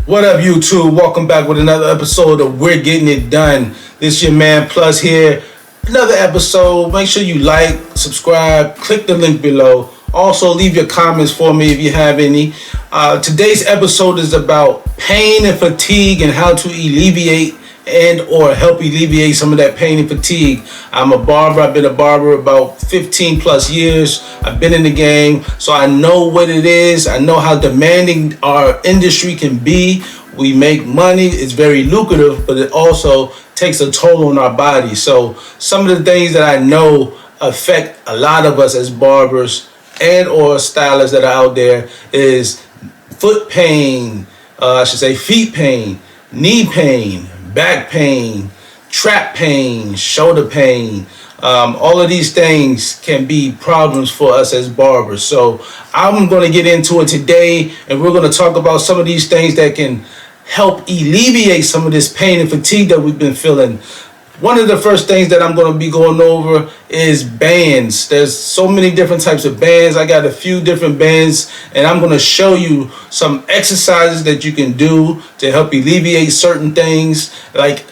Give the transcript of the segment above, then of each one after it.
What up, YouTube? Welcome back with another episode of We're Getting It Done. This your man Plus here. Another episode. Make sure you like, subscribe, click the link below. Also, leave your comments for me if you have any. Today's episode is about pain and fatigue and how to alleviate and or help alleviate some of that pain and fatigue. I'm a barber. I've been a barber about 15 plus years. I've been in the game, so I know what it is. I know how demanding our industry can be. We make money. It's very lucrative, but it also takes a toll on our body. So some of the things that I know affect a lot of us as barbers and or stylists that are out there is foot pain, feet pain, knee pain, back pain, trap pain, shoulder pain. All of these things can be problems for us as barbers. So I'm going to get into it today, and we're going to talk about some of these things that can help alleviate some of this pain and fatigue that we've been feeling. One of the first things that I'm going to be going over is bands. There's so many different types of bands. I got a few different bands, and I'm going to show you some exercises that you can do to help alleviate certain things. Like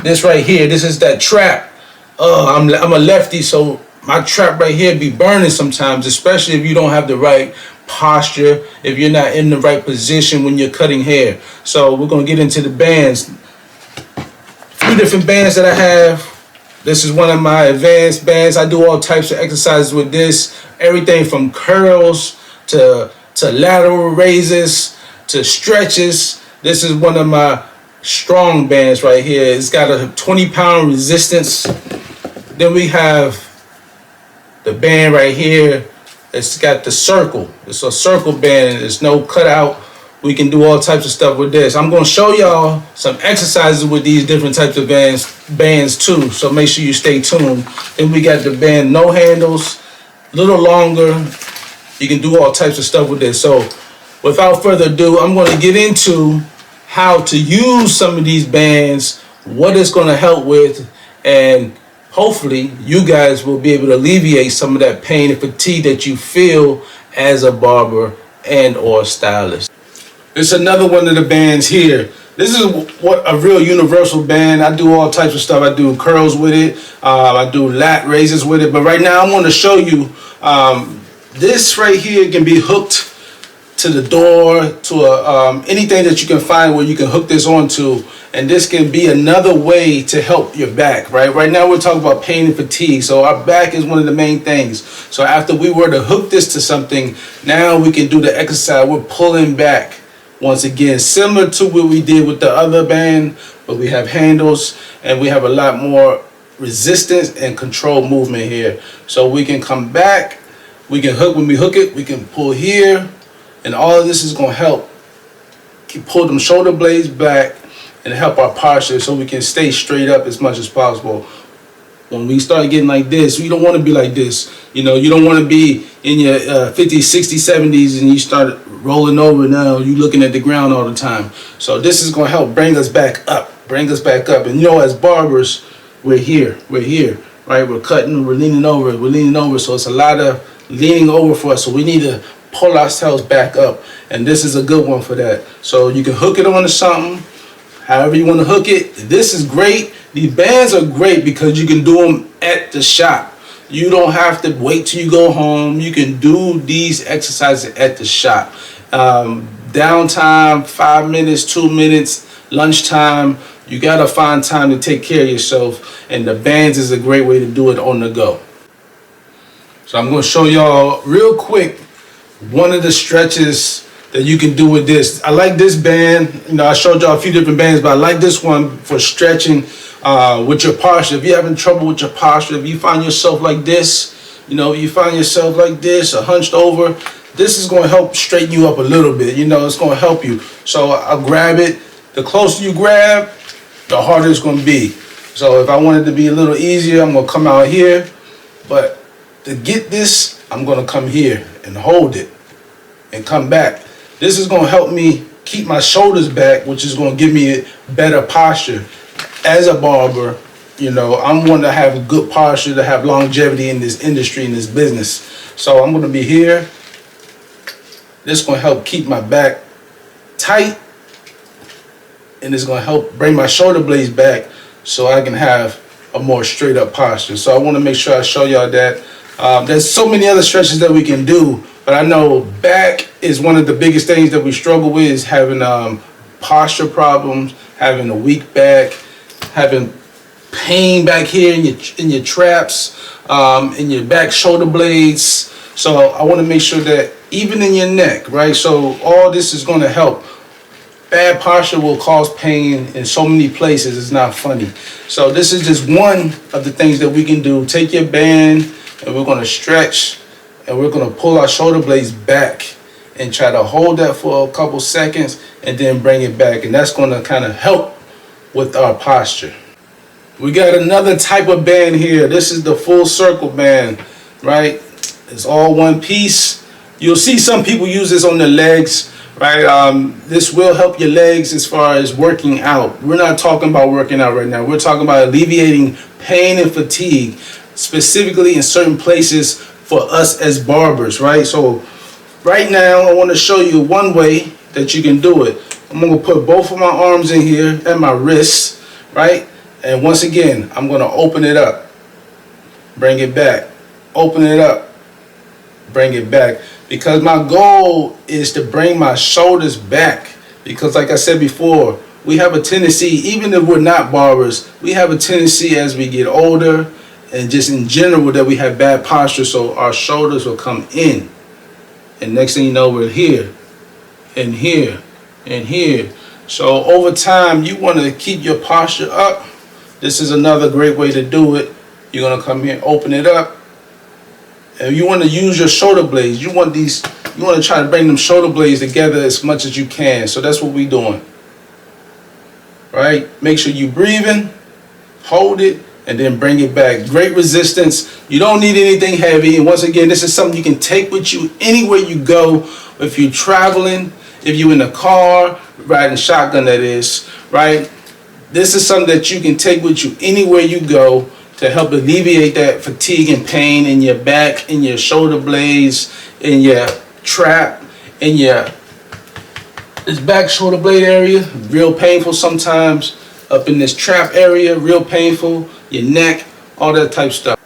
this right here. This is that trap. I'm a lefty, so my trap right here be burning sometimes, especially if you don't have the right posture, if you're not in the right position when you're cutting hair. So we're going to get into the bands. Different bands that I have. This is one of my advanced bands. I do all types of exercises with this. Everything from curls to lateral raises to stretches. This is one of my strong bands right here. It's got a 20-pound resistance. Then we have the band right here. It's got the circle. It's a circle band. There's no cutout. We can do all types of stuff with this. I'm going to show y'all some exercises with these different types of bands too. So make sure you stay tuned. Then we got the band no handles, a little longer. You can do all types of stuff with this. So without further ado, I'm going to get into how to use some of these bands, what it's going to help with, and hopefully you guys will be able to alleviate some of that pain and fatigue that you feel as a barber and or stylist. It's another one of the bands here. This is what a real universal band. I do all types of stuff. I do curls with it. I do lat raises with it. But right now I'm going to show you this right here can be hooked to the door, to anything that you can find where you can hook this onto. And this can be another way to help your back, right? Right now we're talking about pain and fatigue. So our back is one of the main things. So after we were to hook this to something, now we can do the exercise. We're pulling back. Once again, similar to what we did with the other band, but we have handles and we have a lot more resistance and control movement here. So we can come back, we can hook, when we hook it, we can pull here, and all of this is going to help pull them shoulder blades back and help our posture so we can stay straight up as much as possible. When we start getting like this, we don't want to be like this. You know, you don't want to be in your 50s, 60s, 70s and you start rolling over. Now you're looking at the ground all the time. So this is going to help bring us back up, And you know, as barbers, we're here, right? We're cutting, we're leaning over. So it's a lot of leaning over for us. So we need to pull ourselves back up. And this is a good one for that. So you can hook it onto something, however you want to hook it. This is great. These bands are great because you can do them at the shop. You don't have to wait till you go home. You can do these exercises at the shop. Downtime, 5 minutes, 2 minutes, lunchtime. You got to find time to take care of yourself. And the bands is a great way to do it on the go. So I'm going to show y'all real quick one of the stretches that you can do with this. I like this band. You know, I showed y'all a few different bands, but I like this one for stretching with your posture. If you're having trouble with your posture, if you find yourself like this, you know, you find yourself like this or hunched over, this is going to help straighten you up a little bit. You know, it's going to help you. So I'll grab it. The closer you grab, the harder it's going to be. So if I want it to be a little easier, I'm going to come out here. But to get this, I'm going to come here and hold it and come back. This is going to help me keep my shoulders back, which is going to give me a better posture. As a barber, you know, I'm one to have a good posture, to have longevity in this industry, in this business. So I'm going to be here. This is going to help keep my back tight and it's going to help bring my shoulder blades back so I can have a more straight up posture. So I want to make sure I show y'all that. There's so many other stretches that we can do, but I know back is one of the biggest things that we struggle with, is having posture problems, having a weak back, having pain back here in your traps, in your back shoulder blades. So I want to make sure that even in your neck, right? So all this is going to help. Bad posture will cause pain in so many places, it's not funny. So this is just one of the things that we can do. Take your band and we're going to stretch and we're going to pull our shoulder blades back and try to hold that for a couple seconds and then bring it back. And that's going to kind of help with our posture. We got another type of band here. This is the full circle band, right? It's all one piece. You'll see some people use this on their legs, right? This will help your legs as far as working out. We're not talking about working out right now. We're talking about alleviating pain and fatigue, specifically in certain places for us as barbers, right? So right now, I want to show you one way that you can do it. I'm going to put both of my arms in here at my wrists, right? And once again, I'm going to open it up, bring it back, open it up, bring it back. Because my goal is to bring my shoulders back. Because like I said before, we have a tendency, even if we're not barbers, we have a tendency as we get older and just in general that we have bad posture. So our shoulders will come in. And next thing you know, we're here and here and here. So over time, you want to keep your posture up. This is another great way to do it. You're going to come here, open it up. And you want to use your shoulder blades. You want to try to bring them shoulder blades together as much as you can. So that's what we're doing. Right? Make sure you're breathing, hold it, and then bring it back. Great resistance. You don't need anything heavy. And once again, this is something you can take with you anywhere you go. If you're traveling, if you're in a car, riding shotgun that is, right? This is something that you can take with you anywhere you go to help alleviate that fatigue and pain in your back, in your shoulder blades, in your trap, in your this back shoulder blade area, real painful sometimes. Up in this trap area, real painful. Your neck, all that type stuff.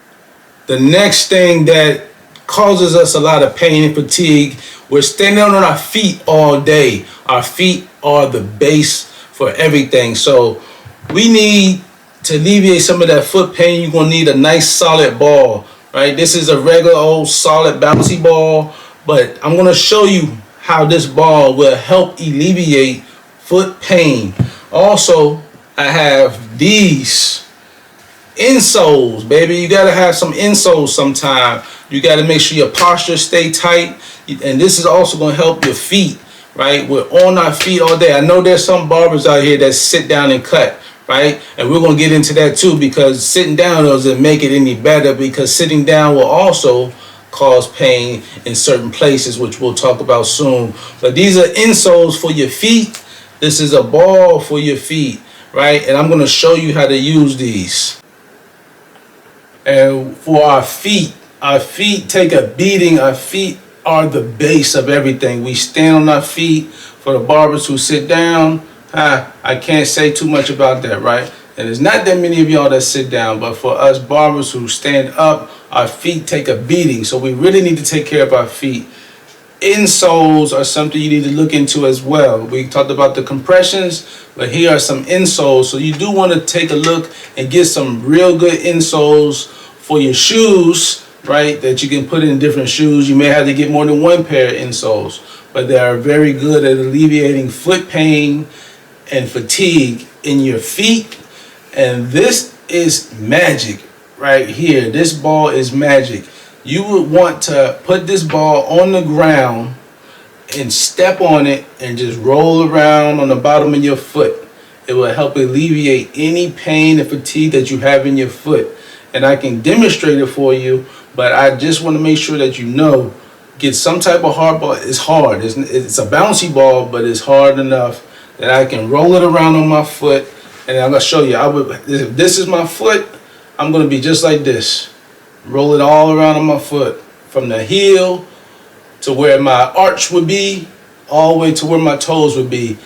The next thing that causes us a lot of pain and fatigue, we're standing on our feet all day. Our feet are the base for everything. So we need to alleviate some of that foot pain. You're gonna need a nice solid ball, right? This is a regular old solid bouncy ball, but I'm gonna show you how this ball will help alleviate foot pain. Also, I have these insoles, baby. You gotta have some insoles sometime. You gotta make sure your posture stay tight, and this is also gonna help your feet, right? We're on our feet all day. I know there's some barbers out here that sit down and cut, right? And we're gonna get into that too, because sitting down doesn't make it any better, because sitting down will also cause pain in certain places, which we'll talk about soon. But these are insoles for your feet. This is a ball for your feet, right? And I'm gonna show you how to use these. And for our feet take a beating. Our feet are the base of everything. We stand on our feet. For the barbers who sit down, I can't say too much about that, right? And there's not that many of y'all that sit down, but for us barbers who stand up, our feet take a beating. So we really need to take care of our feet. Insoles are something you need to look into as well. We talked about the compressions, but here are some insoles. So you do want to take a look and get some real good insoles for your shoes, right? That you can put in different shoes. You may have to get more than one pair of insoles, but they are very good at alleviating foot pain and fatigue in your feet. And this is magic right here. This ball is magic. You would want to put this ball on the ground and step on it and just roll around on the bottom of your foot. It will help alleviate any pain and fatigue that you have in your foot. And I can demonstrate it for you, but I just want to make sure that you know, get some type of hard ball. It's hard. It's a bouncy ball, but it's hard enough that I can roll it around on my foot. And I'm going to show you. If this is my foot, I'm going to be just like this. Roll it all around on my foot, from the heel to where my arch would be, all the way to where my toes would be.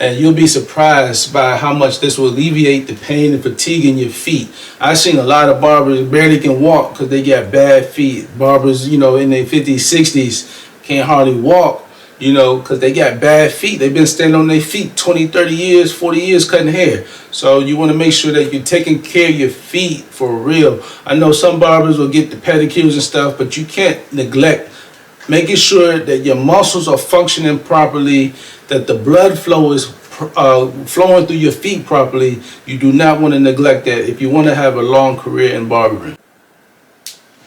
and you'll be surprised by how much this will alleviate the pain and fatigue in your feet. I've seen a lot of barbers barely can walk because they got bad feet. Barbers, in their 50s, 60s can't hardly walk, because they got bad feet. They've been standing on their feet 20, 30 years, 40 years cutting hair. So you want to make sure that you're taking care of your feet for real. I know some barbers will get the pedicures and stuff, but you can't neglect making sure that your muscles are functioning properly, that the blood flow is flowing through your feet properly. You do not want to neglect that if you want to have a long career in barbering.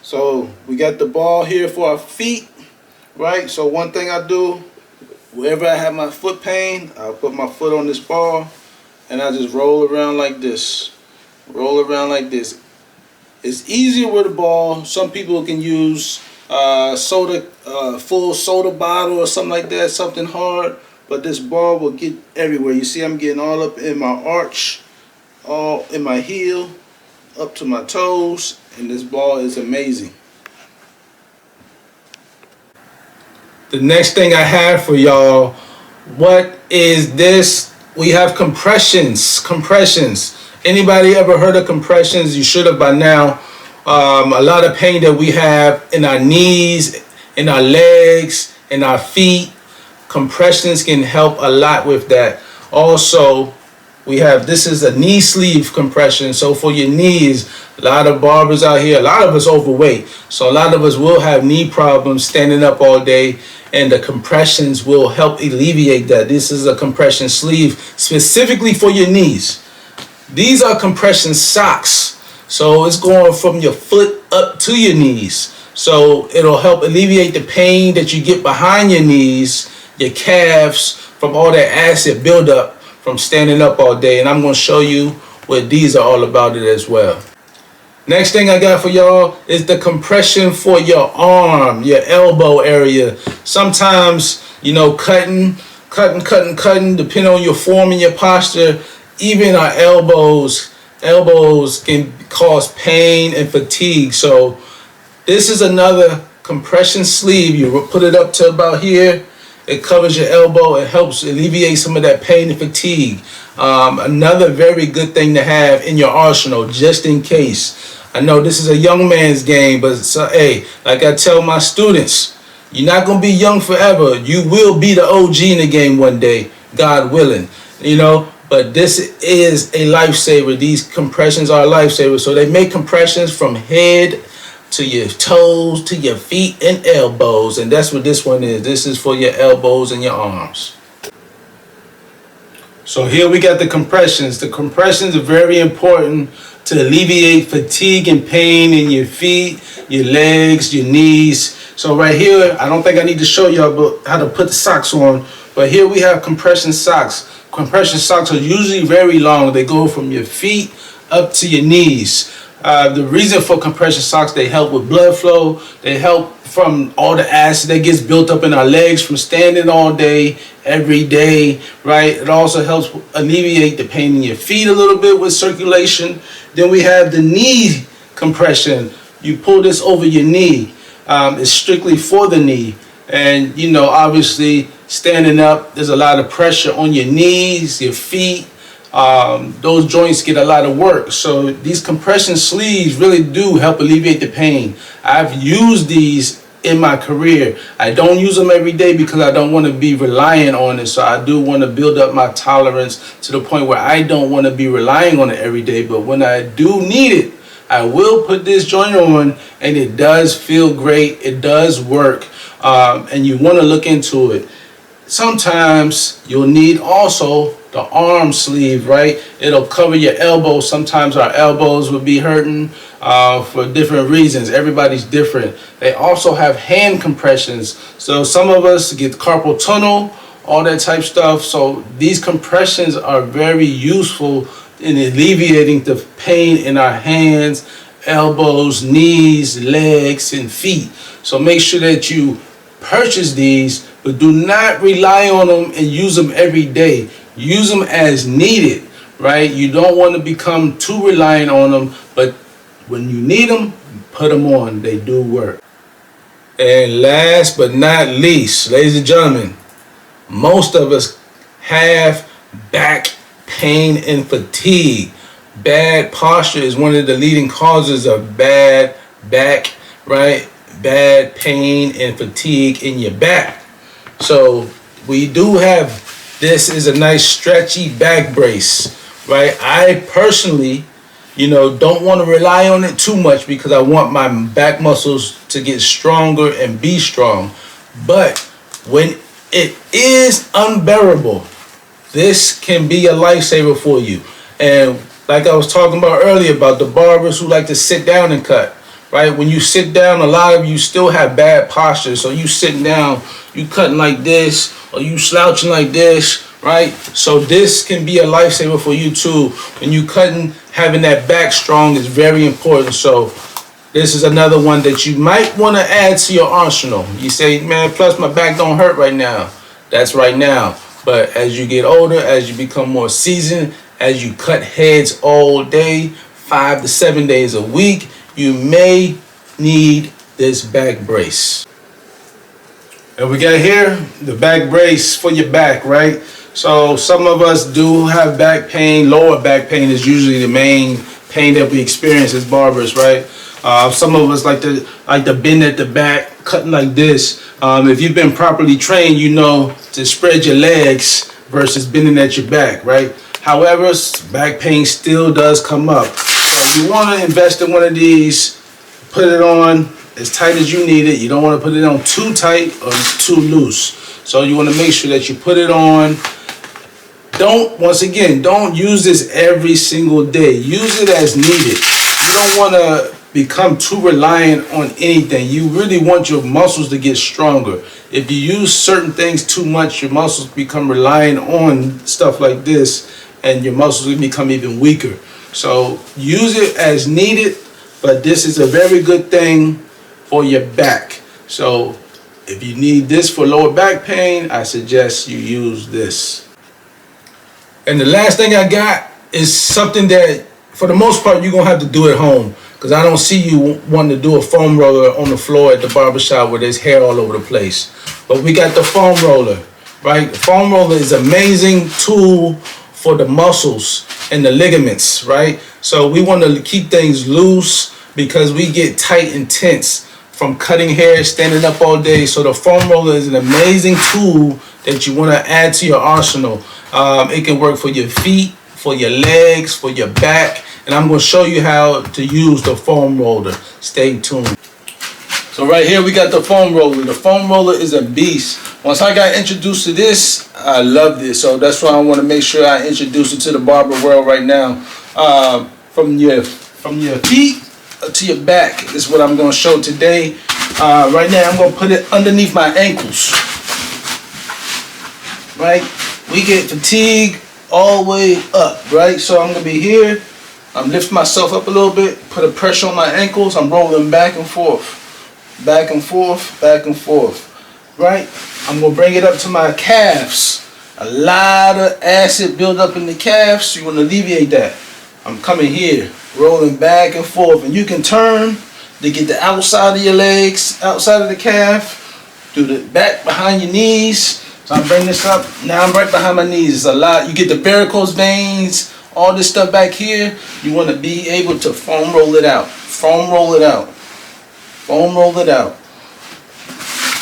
So we got the ball here for our feet, right? So one thing I do, wherever I have my foot pain, I'll put my foot on this ball and I just roll around like this. Roll around like this. It's easier with a ball. Some people can use full soda bottle or something like that, something hard, but this ball will get everywhere. You see I'm getting all up in my arch, all in my heel, up to my toes, and this ball is amazing. The next thing I have for y'all, what is this? We have compressions. Anybody ever heard of compressions? You should have by now. A lot of pain that we have in our knees, in our legs, in our feet. Compressions can help a lot with that. Also, this is a knee sleeve compression. So for your knees, a lot of barbers out here, a lot of us overweight. So a lot of us will have knee problems standing up all day, and the compressions will help alleviate that. This is a compression sleeve specifically for your knees. These are compression socks. So it's going from your foot up to your knees. So it'll help alleviate the pain that you get behind your knees, your calves, from all that acid buildup from standing up all day. And I'm going to show you what these are all about it as well. Next thing I got for y'all is the compression for your arm, your elbow area. Sometimes, cutting, depending on your form and your posture, even our elbows can cause pain and fatigue. So this is another compression sleeve. You put it up to about here. It covers your elbow. It helps alleviate some of that pain and fatigue. Another very good thing to have in your arsenal, just in case. I know this is a young man's game, but hey, like I tell my students, you're not going to be young forever. You will be the OG in the game one day, God willing, But this is a lifesaver. These compressions are a lifesaver. So they make compressions from head to your toes, to your feet and elbows. And that's what this one is. This is for your elbows and your arms. So here we got the compressions. The compressions are very important to alleviate fatigue and pain in your feet, your legs, your knees. So right here, I don't think I need to show y'all how to put the socks on. But here we have compression socks. Compression socks are usually very long. They go from your feet up to your knees. The reason for compression socks, they help with blood flow. They help from all the acid that gets built up in our legs from standing all day, every day, right? It also helps alleviate the pain in your feet a little bit with circulation. Then we have the knee compression. You pull this over your knee. It's strictly for the knee. And, obviously, standing up, there's a lot of pressure on your knees, your feet. Those joints get a lot of work. So these compression sleeves really do help alleviate the pain. I've used these in my career. I don't use them every day because I don't want to be reliant on it. So I do want to build up my tolerance to the point where I don't want to be relying on it every day. But when I do need it, I will put this joint on, and it does feel great. It does work. And you want to look into it. Sometimes you'll need also the arm sleeve, right? It'll cover your elbows. Sometimes our elbows will be hurting for different reasons. Everybody's different. They also have hand compressions. So some of us get carpal tunnel, all that type stuff. So these compressions are very useful in alleviating the pain in our hands, elbows, knees, legs, and feet. So make sure that you purchase these, but do not rely on them and use them every day. Use them as needed, right? You don't want to become too reliant on them, but when you need them, put them on. They do work. And last but not least, ladies and gentlemen, most of us have back pain and fatigue. Bad posture is one of the leading causes of bad back, right? Bad pain and fatigue in your back. So we do have, this is a nice stretchy back brace, right? I personally, don't want to rely on it too much because I want my back muscles to get stronger and be strong. But when it is unbearable, this can be a lifesaver for you. And like I was talking about earlier about the barbers who like to sit down and cut, right? When you sit down, a lot of you still have bad posture. So you sitting down, you cutting like this, or you slouching like this, right? So this can be a lifesaver for you too. When you cutting, having that back strong is very important. So this is another one that you might want to add to your arsenal. You say, man, plus my back don't hurt right now. That's right now. But as you get older, as you become more seasoned, as you cut heads all day, 5 to 7 days a week, you may need this back brace. And we got here the back brace for your back, right? So some of us do have back pain. Lower back pain is usually the main pain that we experience as barbers, right? Some of us like to bend at the back, cutting like this. If you've been properly trained, you know to spread your legs versus bending at your back, right? However, back pain still does come up. So you want to invest in one of these, put it on as tight as you need it. You don't want to put it on too tight or too loose. So you want to make sure that you put it on. Once again, don't use this every single day. Use it as needed. You don't want to become too reliant on anything. You really want your muscles to get stronger. If you use certain things too much, your muscles become reliant on stuff like this, and your muscles will become even weaker. So use it as needed, but this is a very good thing for your back. So if you need this for lower back pain, I suggest you use this. And the last thing I got is something that, for the most part, you're going to have to do at home. Because I don't see you wanting to do a foam roller on the floor at the barbershop where there's hair all over the place. But we got the foam roller, right? The foam roller is an amazing tool for the muscles and the ligaments, right? So we want to keep things loose because we get tight and tense from cutting hair, standing up all day. So the foam roller is an amazing tool that you want to add to your arsenal. It can work for your feet, for your legs, for your back. And I'm going to show you how to use the foam roller. Stay tuned. So right here we got the foam roller. The foam roller is a beast. Once I got introduced to this, I loved it. So that's why I want to make sure I introduce it to the barber world right now. From your feet to your back is what I'm going to show today. Right now I'm going to put it underneath my ankles. Right? We get fatigue all the way up, right? So I'm going to be here. I'm lifting myself up a little bit, put a pressure on my ankles. I'm rolling back and forth, back and forth, back and forth, right? I'm going to bring it up to my calves. A lot of acid build up in the calves, so you want to alleviate that. I'm coming here, rolling back and forth. And you can turn to get the outside of your legs, outside of the calf, do the back behind your knees. So I bring this up. Now I'm right behind my knees. It's a lot. You get the varicose veins, all this stuff back here. You want to be able to foam roll it out. Foam roll it out. Foam roll it out.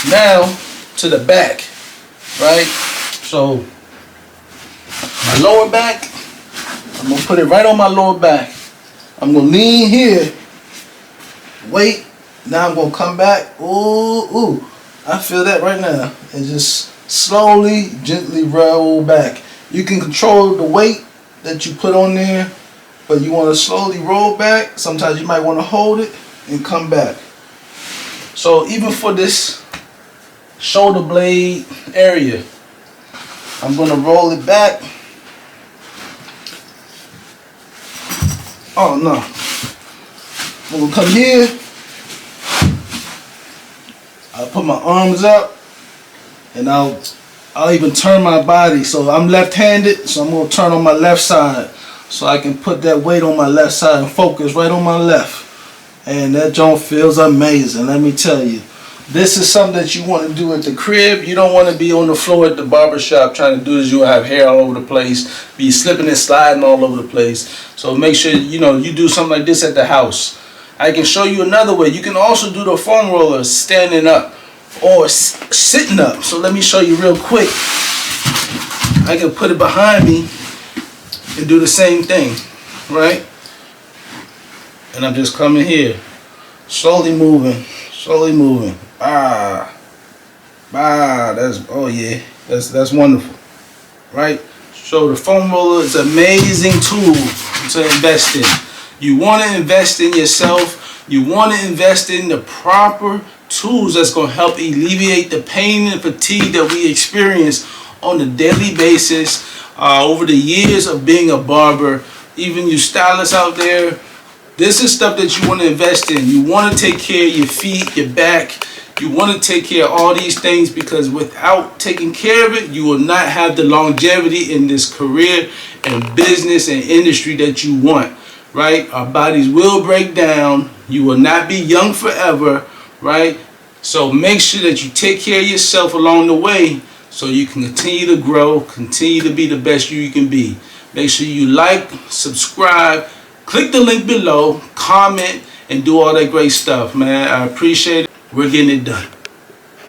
Now to the back, right? So my lower back, I'm going to put it right on my lower back. I'm going to lean here. Wait. Now I'm going to come back. Ooh. I feel that right now. And just slowly, gently roll back. You can control the weight that you put on there, but you want to slowly roll back. Sometimes you might want to hold it and come back. So even for this shoulder blade area, I'm going to roll it back. Oh no. I'm going to come here. I'll put my arms up. And I'll even turn my body. So I'm left-handed, so I'm going to turn on my left side so I can put that weight on my left side and focus right on my left. And that joint feels amazing, let me tell you. This is something that you want to do at the crib. You don't want to be on the floor at the barber shop trying to do this. You'll have hair all over the place, be slipping and sliding all over the place. So make sure you do something like this at the house. I can show you another way. You can also do the foam roller standing up or sitting up. So let me show you real quick. I can put it behind me and do the same thing, right? And I'm just coming here, slowly moving. That's wonderful, right? So the foam roller is an amazing tool to invest in. You want to invest in yourself. You want to invest in the proper tools that's going to help alleviate the pain and fatigue that we experience on a daily basis over the years of being a barber. Even you stylists out there, this is stuff that you want to invest in. You want to take care of your feet, your back. You want to take care of all these things, because without taking care of it, you will not have the longevity in this career and business and industry that you want, right? Our bodies will break down. You will not be young forever, right? So make sure that you take care of yourself along the way so you can continue to grow, continue to be the best you can be. Make sure you like, subscribe, click the link below, comment, and do all that great stuff, man. I appreciate it. We're getting it done.